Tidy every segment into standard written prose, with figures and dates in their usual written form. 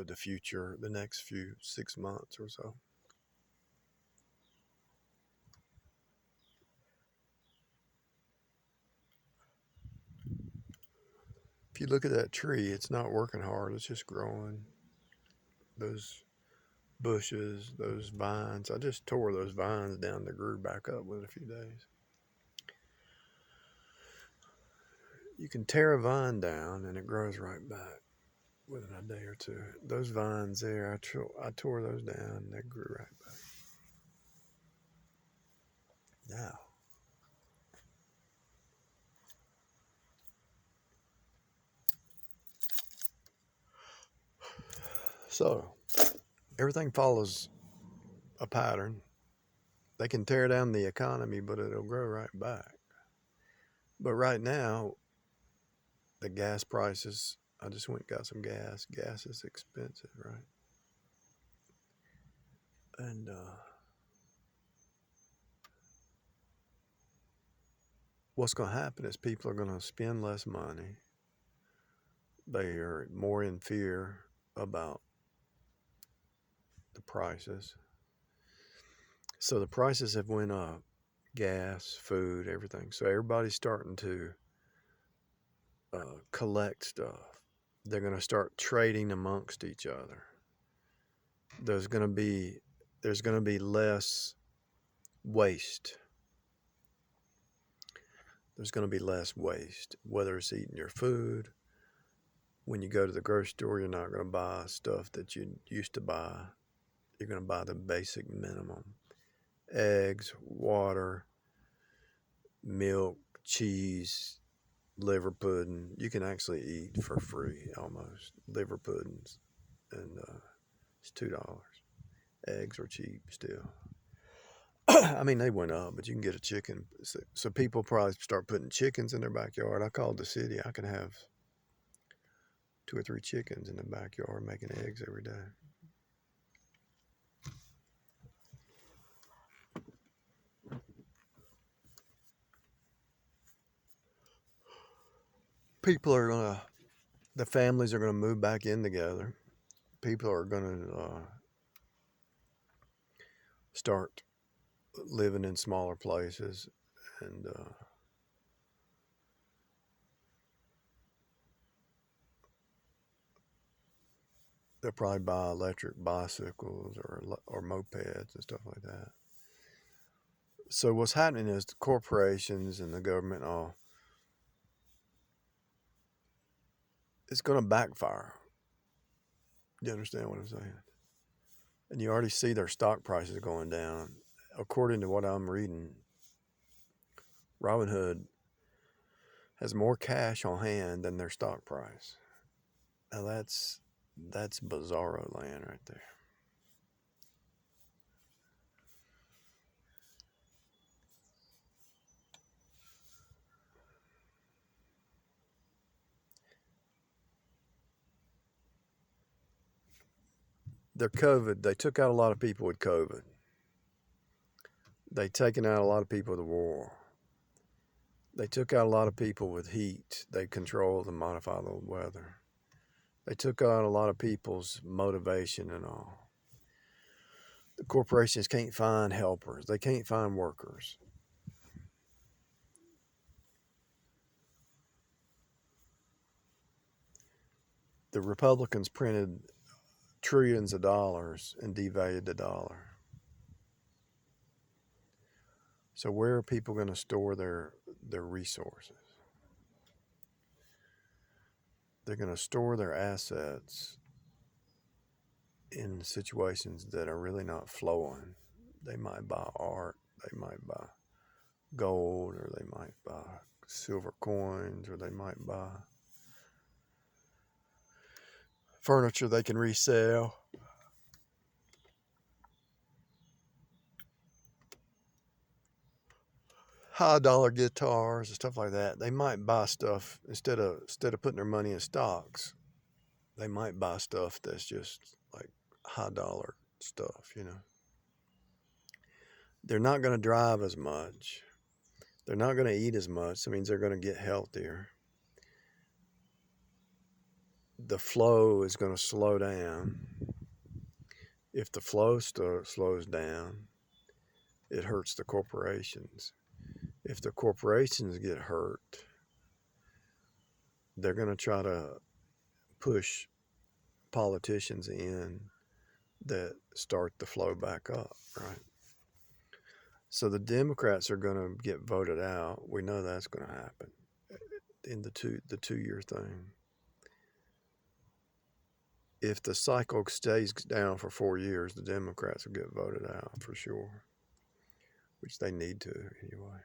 the future, the next few 6 months or so. If you look at that tree, it's not working hard. It's just growing. Those bushes, those vines. I just tore those vines down. They grew back up within a few days. You can tear a vine down and it grows right back within a day or two. Those vines there, I tore those down and they grew right back. Now, so everything follows a pattern. They can tear down the economy, but it'll grow right back. But right now, the gas prices, I just went and got some gas. Gas is expensive, right? And what's going to happen is people are going to spend less money. They are more in fear about the prices. So the prices have went up, gas, food, everything. So everybody's starting to collect stuff. They're going to start trading amongst each other. There's going to be less waste. There's going to be less waste, whether it's eating your food. When you go to the grocery store, you're not going to buy stuff that you used to buy. You're going to buy the basic minimum: eggs, water, milk, cheese, liver pudding. You can actually eat for free almost liver puddings, and it's $2. Eggs are cheap still. I mean, they went up, but you can get a chicken. So people probably start putting chickens in their backyard. I called the city. I can have 2 or 3 chickens in the backyard making eggs every day. People are gonna, the families are gonna move back in together. People are gonna start living in smaller places, and they'll probably buy electric bicycles or mopeds and stuff like that. So what's happening is the corporations and the government all, it's going to backfire. You understand what I'm saying? And you already see their stock prices going down. According to what I'm reading, Robinhood has more cash on hand than their stock price. Now that's bizarro land right there. They took out a lot of people with COVID. They taken out a lot of people with the war. They took out a lot of people with heat. They controlled and modified the weather. They took out a lot of people's motivation and all. The corporations can't find helpers. They can't find workers. The Republicans printed trillions of dollars and devalued the dollar. So where are people going to store their resources? They're going to store their assets in situations that are really not flowing. They might buy art, they might buy gold, or they might buy silver coins, or they might buy furniture they can resell. High dollar guitars and stuff like that. They might buy stuff instead of putting their money in stocks. They might buy stuff that's just like high dollar stuff, you know. They're not going to drive as much. They're not going to eat as much. That means they're going to get healthier. the flow is going to slow down. If the flow slows down, it hurts the corporations. If the corporations get hurt, they're going to try to push politicians in that start the flow back up, right? So the Democrats are going to get voted out. We know that's going to happen in the 2-year thing. If the cycle stays down for 4 years, the Democrats will get voted out for sure, which they need to anyway.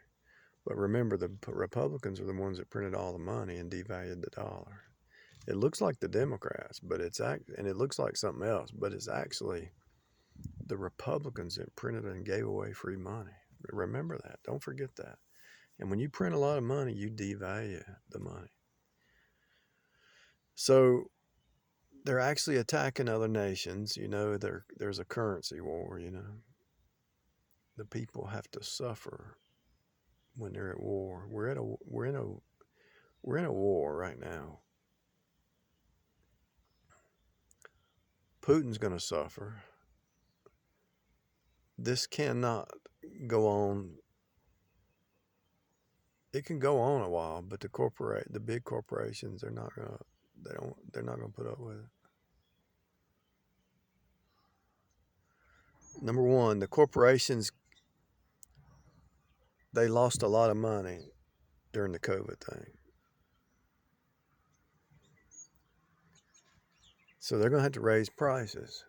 But remember, the Republicans are the ones that printed all the money and devalued the dollar. It looks like the Democrats, but and it looks like something else, but it's actually the Republicans that printed and gave away free money. Remember that. Don't forget that. And when you print a lot of money, you devalue the money. So they're actually attacking other nations. You know, there's a currency war, you know. The people have to suffer when they're at war. We're in a war right now. Putin's going to suffer. This cannot go on. It can go on a while, but the big corporations, they're not going to put up with it. Number one, the corporations, they lost a lot of money during the COVID thing. So they're going to have to raise prices,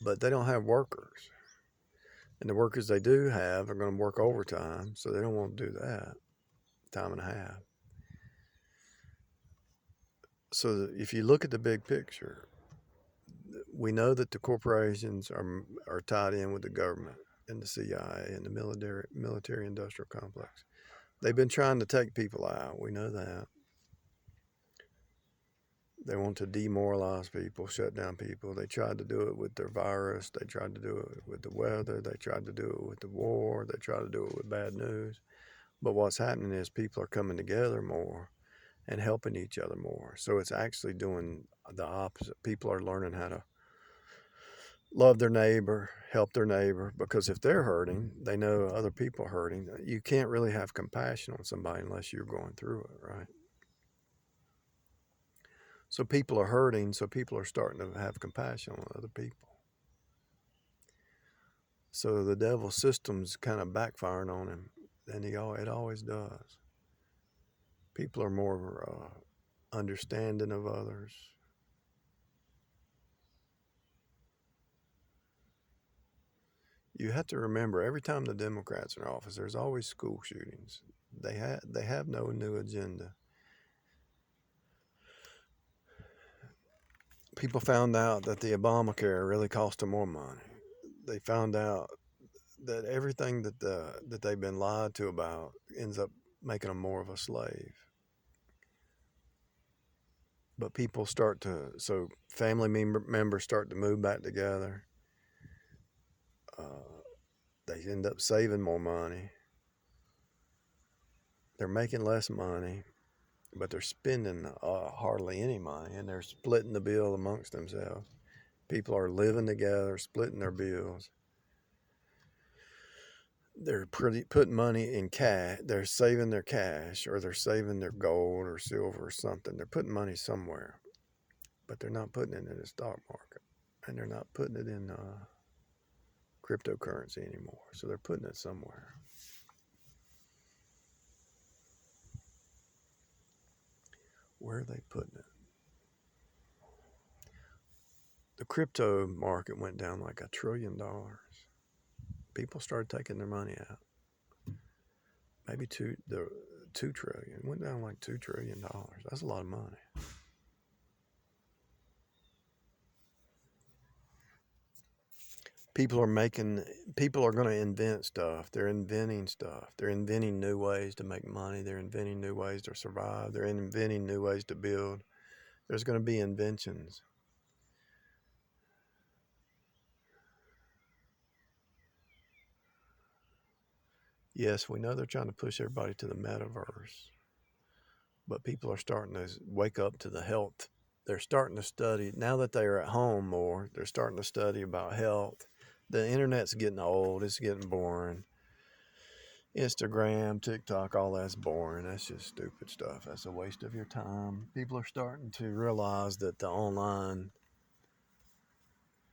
but they don't have workers. And the workers they do have are going to work overtime, so they don't want to do that, time and a half. So if you look at the big picture, we know that the corporations are tied in with the government and the CIA and the military industrial complex. They've been trying to take people out. We know that. They want to demoralize people, shut down people. They tried to do it with their virus. They tried to do it with the weather. They tried to do it with the war. They tried to do it with bad news. But what's happening is people are coming together more and helping each other more. So it's actually doing the opposite. People are learning how to love their neighbor, help their neighbor, because if they're hurting, they know other people are hurting. You can't really have compassion on somebody unless you're going through it, right? So people are hurting, so people are starting to have compassion on other people. So the devil's system's kind of backfiring on him, and it always does. People are more understanding of others. You have to remember, every time the Democrats are in office, there's always school shootings. They have no new agenda. People found out that the Obamacare really cost them more money. They found out that everything that they've been lied to about ends up making them more of a slave. But people so family members start to move back together. They end up saving more money. They're making less money, but they're spending hardly any money, and they're splitting the bill amongst themselves. People are living together, splitting their bills. They're putting money in cash. They're saving their cash, or they're saving their gold or silver or something. They're putting money somewhere, but they're not putting it in the stock market, and they're not putting it in cryptocurrency anymore. So they're putting it somewhere. Where are they putting it? The crypto market went down like $1 trillion. People started taking their money out. Maybe $2 trillion. It went down like $2 trillion. That's a lot of money. People are going to invent stuff. They're inventing stuff. They're inventing new ways to make money. They're inventing new ways to survive. They're inventing new ways to build. There's going to be inventions. Yes, we know they're trying to push everybody to the metaverse, but people are starting to wake up to the health they're starting to study, now that they're at home more, they're starting to study about health. The internet's getting old, it's getting boring. Instagram, TikTok, all that's boring. That's just stupid stuff. That's a waste of your time. People are starting to realize that the online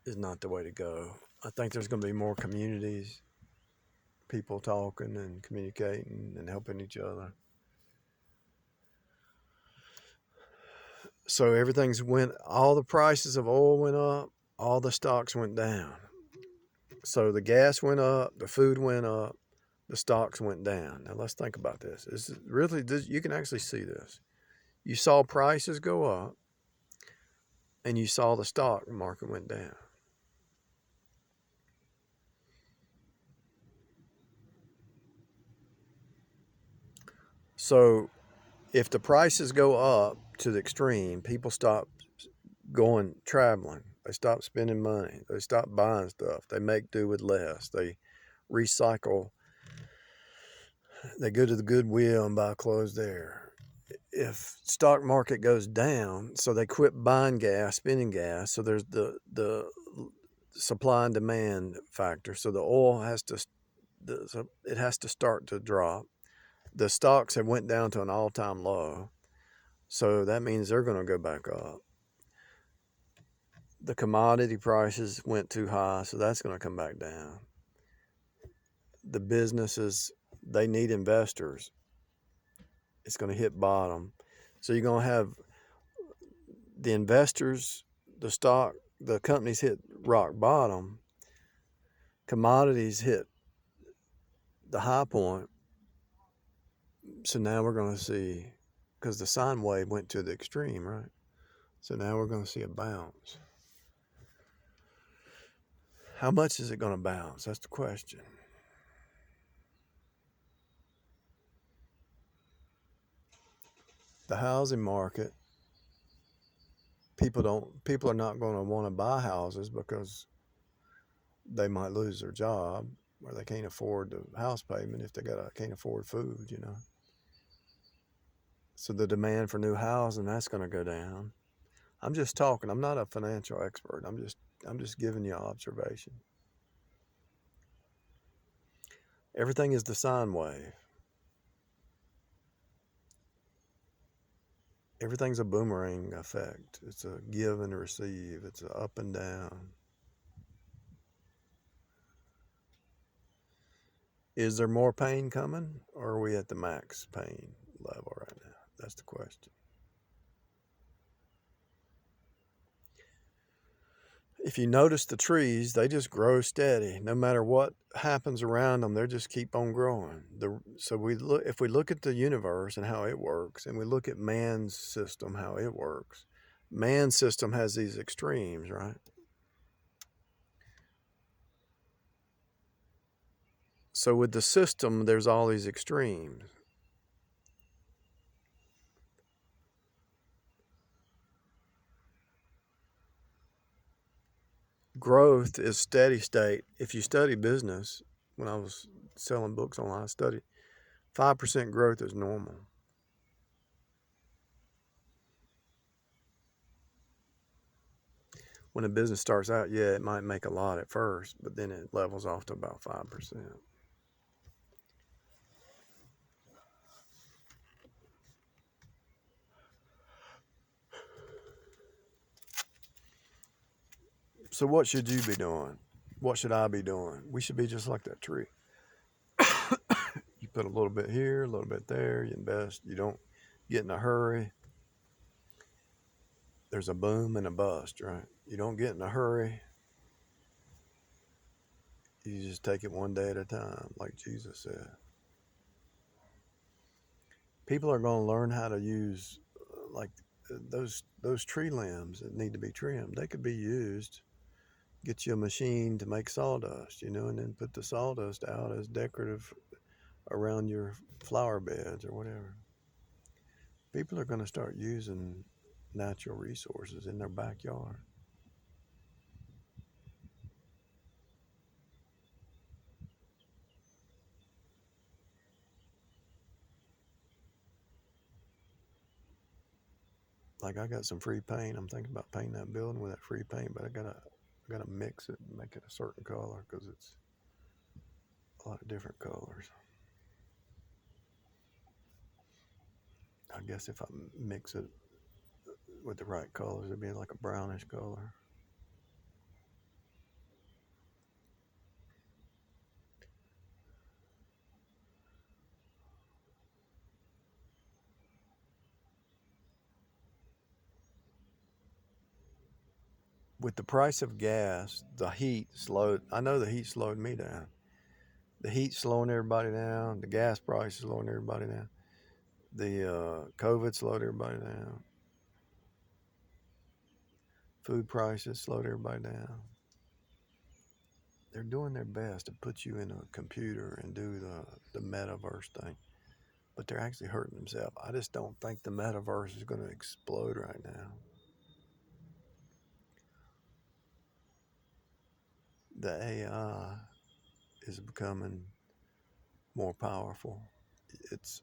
is not the way to go. I think there's going to be more communities, people talking and communicating and helping each other. So all the prices of oil went up, all the stocks went down. So the gas went up, the food went up, the stocks went down. Now let's think about this. This is really, you can actually see this. You saw prices go up, and you saw the stock market went down. So if the prices go up to the extreme, people stop going traveling. They stop spending money. They stop buying stuff. They make do with less. They recycle. They go to the Goodwill and buy clothes there. If stock market goes down, so they quit buying gas, spending gas. So there's the supply and demand factor. So the oil has to start to drop. The stocks have went down to an all-time low. So that means they're going to go back up. The commodity prices went too high, so that's going to come back down. The businesses, they need investors. It's going to hit bottom. So you're going to have the investors, the companies hit rock bottom. Commodities hit the high point. So now we're going to see, because the sine wave went to the extreme, right? So now we're going to see a bounce. How much is it going to bounce? That's the question. The housing market, people are not going to want to buy houses because they might lose their job, or they can't afford the house payment if they can't afford food, you know. So the demand for new housing, that's going to go down. I'm just talking. I'm not a financial expert. I'm just giving you an observation. Everything is the sine wave. Everything's a boomerang effect. It's a give and a receive. It's a up and down. Is there more pain coming, or are we at the max pain level right now? That's the question. If you notice the trees, they just grow steady. No matter what happens around them, they just keep on growing. If we look at the universe and how it works, and we look at man's system, how it works, man's system has these extremes, right? So with the system, there's all these extremes. Growth is steady state. If you study business, when I was selling books online, I studied 5% growth is normal. When a business starts out, yeah, it might make a lot at first, but then it levels off to about 5%. So what should you be doing? What should I be doing? We should be just like that tree. You put a little bit here, a little bit there, you invest. You don't get in a hurry. There's a boom and a bust, right? You don't get in a hurry. You just take it one day at a time, like Jesus said. People are going to learn how to use like those tree limbs that need to be trimmed. They could be used. Get you a machine to make sawdust, you know, and then put the sawdust out as decorative around your flower beds or whatever. People are going to start using natural resources in their backyard. Like I got some free paint. I'm thinking about painting that building with that free paint, but I gotta mix it and make it a certain color because it's a lot of different colors. I guess if I mix it with the right colors, it'd be like a brownish color. With the price of gas, the heat slowed. I know the heat slowed me down. The heat slowing everybody down. The gas price is slowing everybody down. The COVID slowed everybody down. Food prices slowed everybody down. They're doing their best to put you in a computer and do the metaverse thing, but they're actually hurting themselves. I just don't think the metaverse is going to explode right now. The AI is becoming more powerful. It's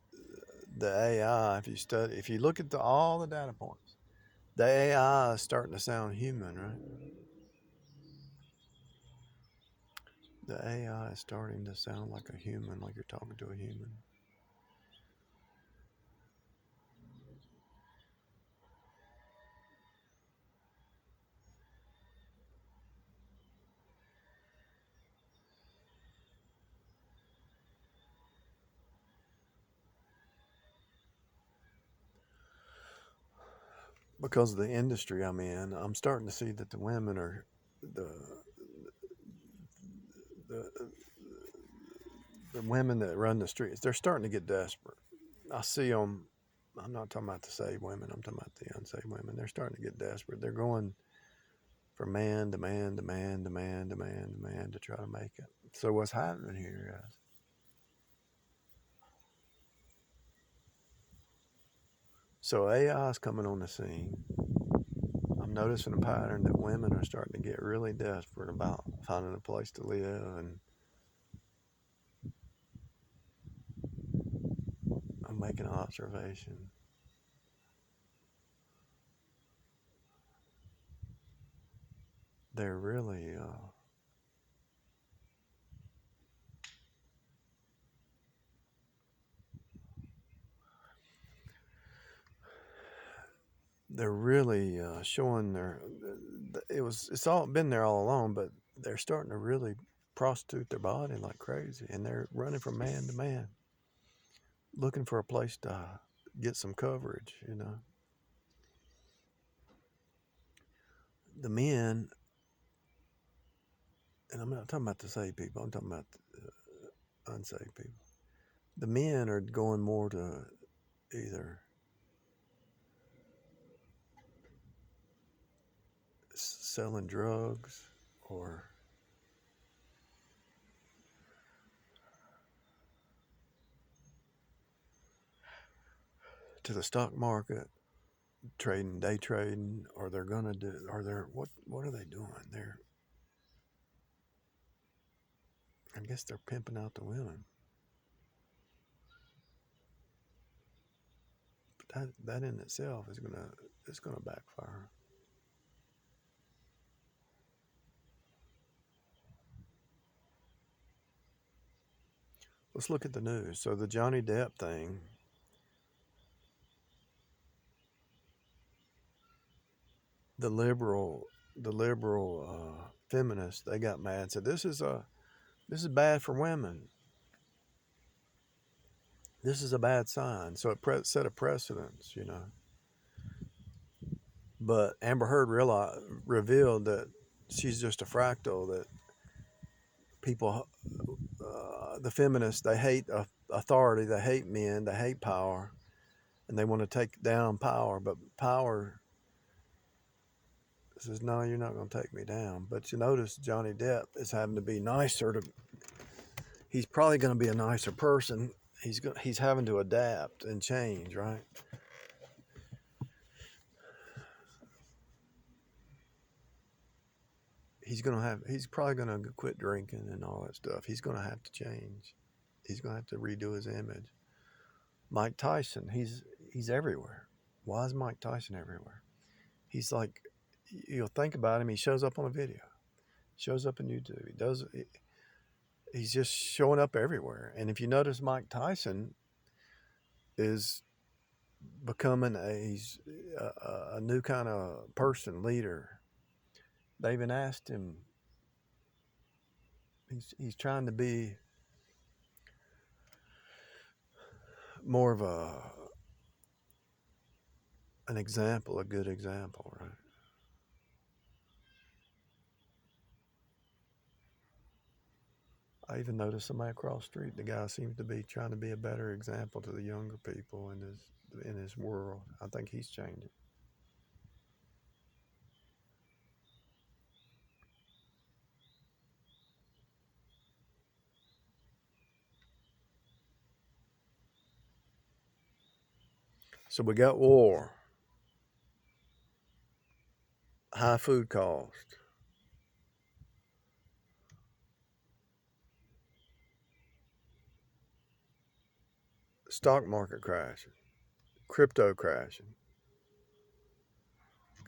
the AI. If you look at all the data points, the AI is starting to sound human, right? The AI is starting to sound like a human, like you're talking to a human. Because of the industry I'm in, I'm starting to see that the women are the the the women that run the streets. They're starting to get desperate. I see them. I'm not talking about the saved women. I'm talking about the unsaved women. They're starting to get desperate. They're going for man, demand, demand, demand, demand, demand to try to make it. So what's happening here, guys? So AI is coming on the scene. I'm noticing a pattern that women are starting to get really desperate about finding a place to live, and I'm making an observation. They're really showing their. It's all been there all along, but they're starting to really prostitute their body like crazy, and they're running from man to man, looking for a place to get some coverage. The men, and I'm not talking about the saved people. I'm talking about the unsaved people. The men are going more to either selling drugs or to the stock market, trading, day trading, or they're gonna do, or they're what are they doing? I guess they're pimping out the women. But that in itself it's gonna backfire. Let's look at the news. So the Johnny Depp thing, the liberal feminists, they got mad and said this is bad for women. This is a bad sign. So it set a precedence. But Amber Heard revealed that she's just a fractal. That people, the feminists, they hate authority, they hate men, they hate power, and they want to take down power. But power says, no, you're not going to take me down. But you notice Johnny Depp is having to be nicer to. He's probably going to be a nicer person. He's having to adapt and change, right? He's probably gonna quit drinking and all that stuff. He's gonna have to change. He's gonna have to redo his image. Mike Tyson, he's everywhere. Why is Mike Tyson everywhere? He's like, you'll think about him. He shows up on a video, shows up in YouTube. He's just showing up everywhere. And if you notice, Mike Tyson is becoming he's a new kind of person, leader. They even asked him. He's trying to be more of an example, a good example, right? I even noticed somebody across the street. The guy seems to be trying to be a better example to the younger people in his world. I think he's changing. So we got war, high food cost, stock market crashing, crypto crashing.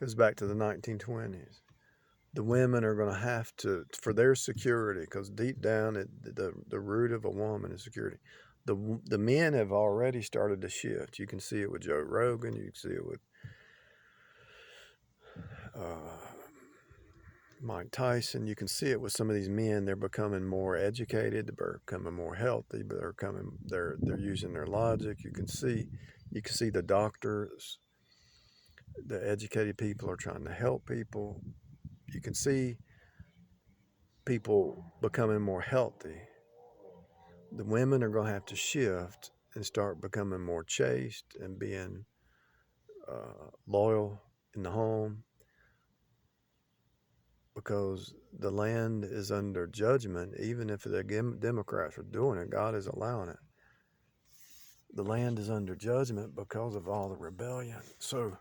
Goes back to the 1920s. The women are going to have to, for their security, because deep down, the root of a woman is security. The men have already started to shift. You can see it with Joe Rogan. You can see it with Mike Tyson. You can see it with some of these men. They're becoming more educated. They're becoming more healthy. But they're using their logic. You can see the doctors, the educated people are trying to help people. You can see people becoming more healthy. The women are going to have to shift and start becoming more chaste and being loyal in the home, because the land is under judgment. Even if the Democrats are doing it, God is allowing it. The land is under judgment because of all the rebellion. So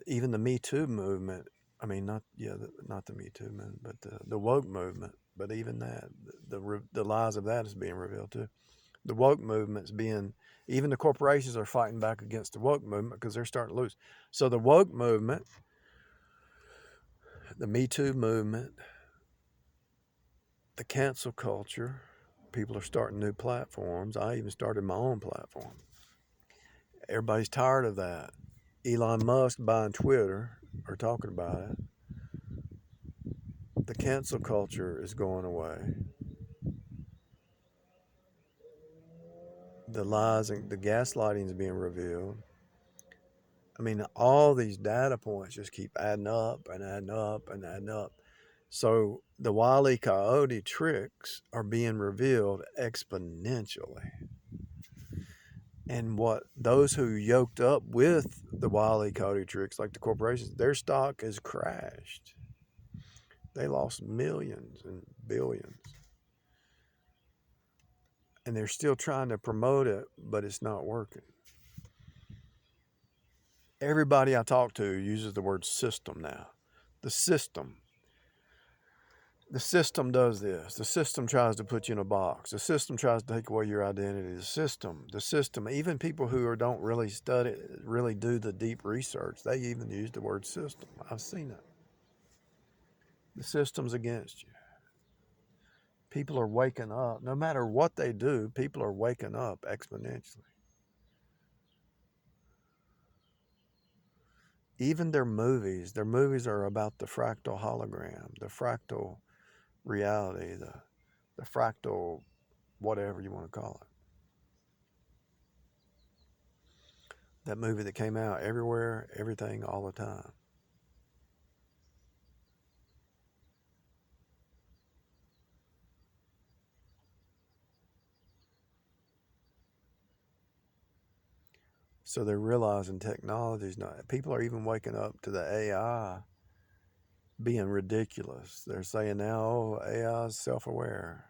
even the Me Too movement, I mean, not the Me Too movement, but the woke movement. But even that, the lies of that is being revealed too. The woke movement's being, even the corporations are fighting back against the woke movement because they're starting to lose. So the woke movement, the Me Too movement, the cancel culture, people are starting new platforms. I even started my own platform. Everybody's tired of that. Elon Musk buying Twitter, or talking about it. The cancel culture is going away. The lies and the gaslighting is being revealed. I mean, all these data points just keep adding up and adding up and adding up. So the Wile E. Coyote tricks are being revealed exponentially. And what those who yoked up with the Wile E. Coyote tricks, like the corporations, their stock has crashed. They lost millions and billions. And they're still trying to promote it, but it's not working. Everybody I talk to uses the word system now. The system. The system does this. The system tries to put you in a box. The system tries to take away your identity. The system, even people who don't really study, really do the deep research, they even use the word system. I've seen it. The system's against you. People are waking up. No matter what they do, people are waking up exponentially. Even their movies are about the fractal hologram, the fractal reality, the fractal whatever you want to call it. That movie that came out, Everywhere, Everything, All the Time. So they're realizing technology's not, people are even waking up to the AI being ridiculous. They're saying now, oh, AI is self-aware.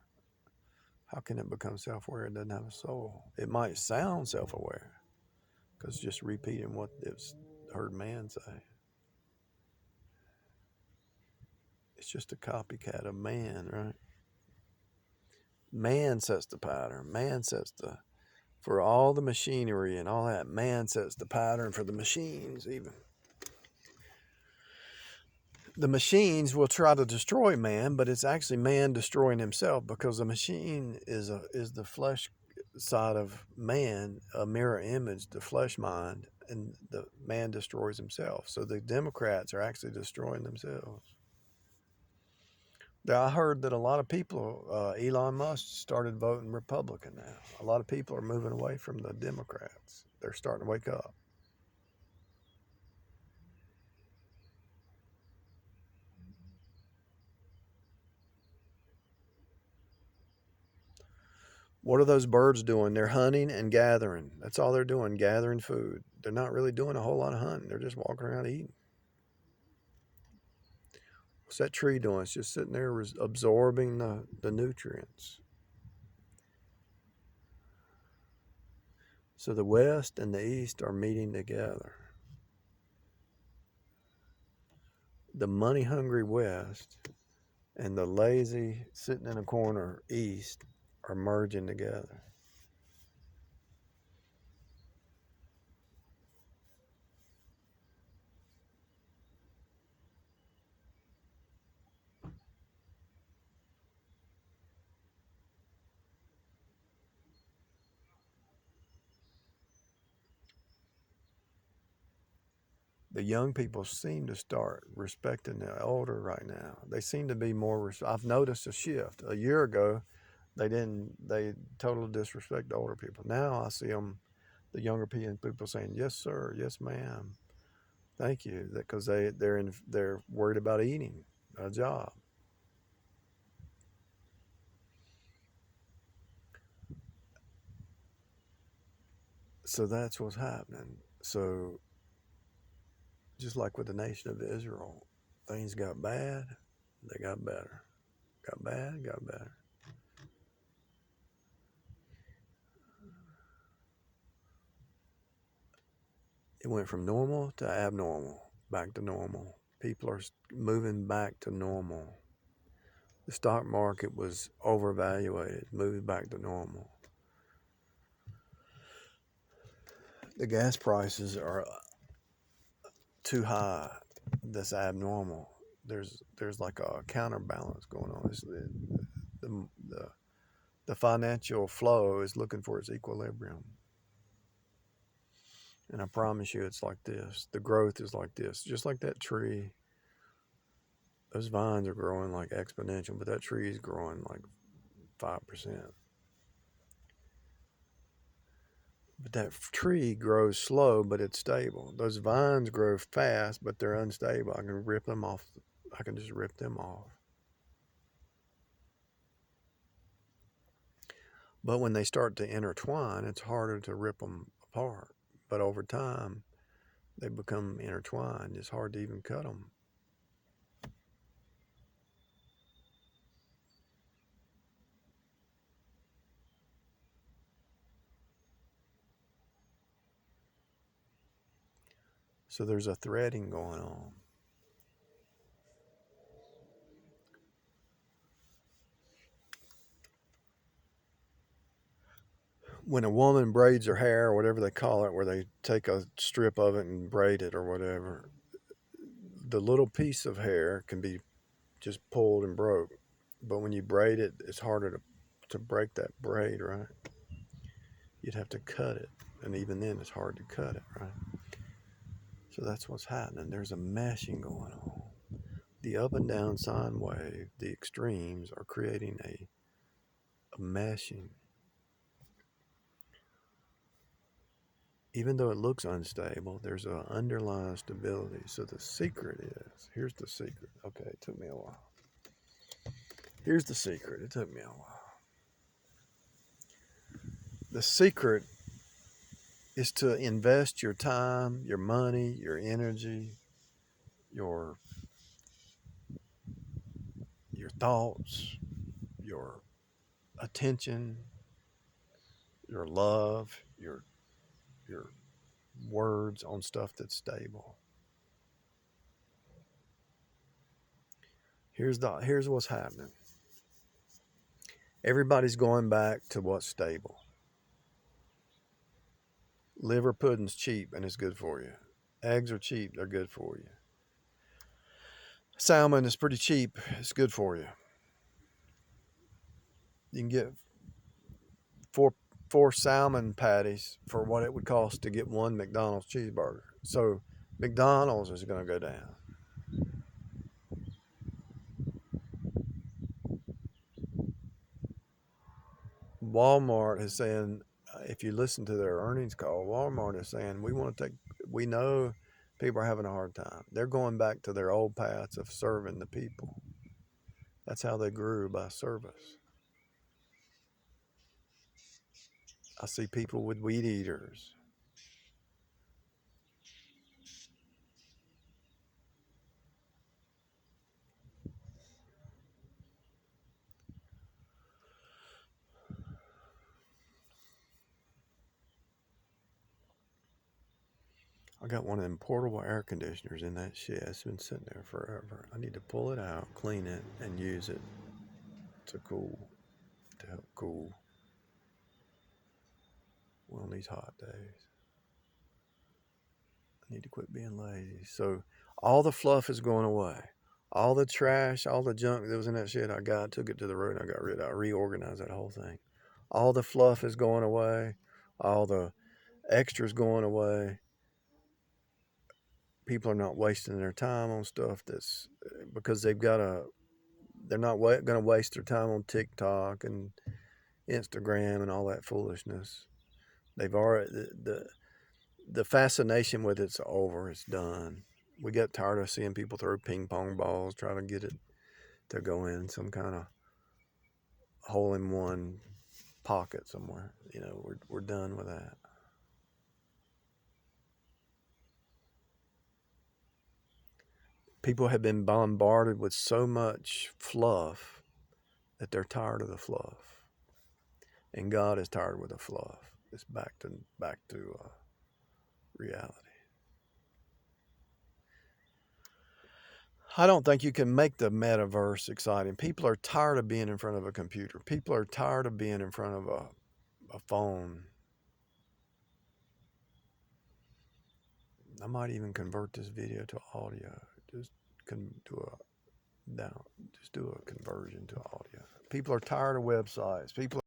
How can it become self-aware? It doesn't have a soul. It might sound self-aware because it's just repeating what it's heard man say. It's just a copycat of man, right? Man sets the pattern. Man sets for all the machinery and all that. Man sets the pattern for the machines, even. The machines will try to destroy man, but it's actually man destroying himself, because the machine is the flesh side of man, a mirror image, the flesh mind, and the man destroys himself. So the Democrats are actually destroying themselves. Now, I heard that a lot of people, Elon Musk started voting Republican now. A lot of people are moving away from the Democrats. They're starting to wake up. What are those birds doing? They're hunting and gathering. That's all they're doing, gathering food. They're not really doing a whole lot of hunting. They're just walking around eating. What's that tree doing? It's just sitting there absorbing the nutrients. So the West and the East are meeting together. The money-hungry West and the lazy, sitting in a corner East are merging together. The young people seem to start respecting the older right now. They seem to be more. I've noticed a shift. A year ago, they didn't. They totally disrespect the older people. Now I see them, the younger people saying, "Yes, sir. Yes, ma'am. Thank you," because they're worried about eating a job. So that's what's happening. So just like with the nation of Israel, things got bad, they got better. Got bad, got better. It went from normal to abnormal, back to normal. People are moving back to normal. The stock market was overvalued, moved back to normal. The gas prices are too high. That's abnormal. There's like a counterbalance going on. The, the, the financial flow is looking for its equilibrium. And I promise you, it's like this. The growth is like this. Just like that tree, those vines are growing like exponential, but that tree is growing like 5%. But that tree grows slow, but it's stable. Those vines grow fast, but they're unstable. I can rip them off. I can just rip them off. But when they start to intertwine, it's harder to rip them apart. But over time, they become intertwined. It's hard to even cut them. So there's a threading going on. When a woman braids her hair, or whatever they call it, where they take a strip of it and braid it or whatever, the little piece of hair can be just pulled and broke. But when you braid it, it's harder to break that braid, right? You'd have to cut it. And even then, it's hard to cut it, right? So that's what's happening. There's a meshing going on. The up and down sine wave, the extremes, are creating a meshing. Even though it looks unstable, there's an underlying stability. So the secret is, here's the secret. Okay, it took me a while. Here's the secret. It took me a while. The secret is to invest your time, your money, your energy, your thoughts, your attention, your love, your words on stuff that's stable. Here's what's happening. Everybody's going back to what's stable. Liver pudding's cheap and it's good for you. Eggs are cheap, they're good for you. Salmon is pretty cheap, it's good for you. You can get four salmon patties for what it would cost to get one McDonald's cheeseburger. So McDonald's is going to go down. Walmart is saying, if you listen to their earnings call, Walmart is saying, we know people are having a hard time. They're going back to their old paths of serving the people. That's how they grew, by service. I see people with weed eaters. I got one of them portable air conditioners in that shed. It's been sitting there forever. I need to pull it out, clean it, and use it to help cool on these hot days. I need to quit being lazy. So all the fluff is going away. All the trash, all the junk that was in that shed, took it to the road and I got rid of it. I reorganized that whole thing. All the fluff is going away. All the extras going away. People are not wasting their time on stuff that's because they're not going to waste their time on TikTok and Instagram and all that foolishness. They've already, the fascination with it's over. It's done. We got tired of seeing people throw ping pong balls, trying to get it to go in some kind of hole-in-one pocket somewhere. We're done with that. People have been bombarded with so much fluff that they're tired of the fluff, and God is tired with the fluff. It's back to reality. I don't think you can make the metaverse exciting. People are tired of being in front of a computer. People are tired of being in front of a phone. I might even convert this video to audio. Just do a conversion to audio. People are tired of websites. People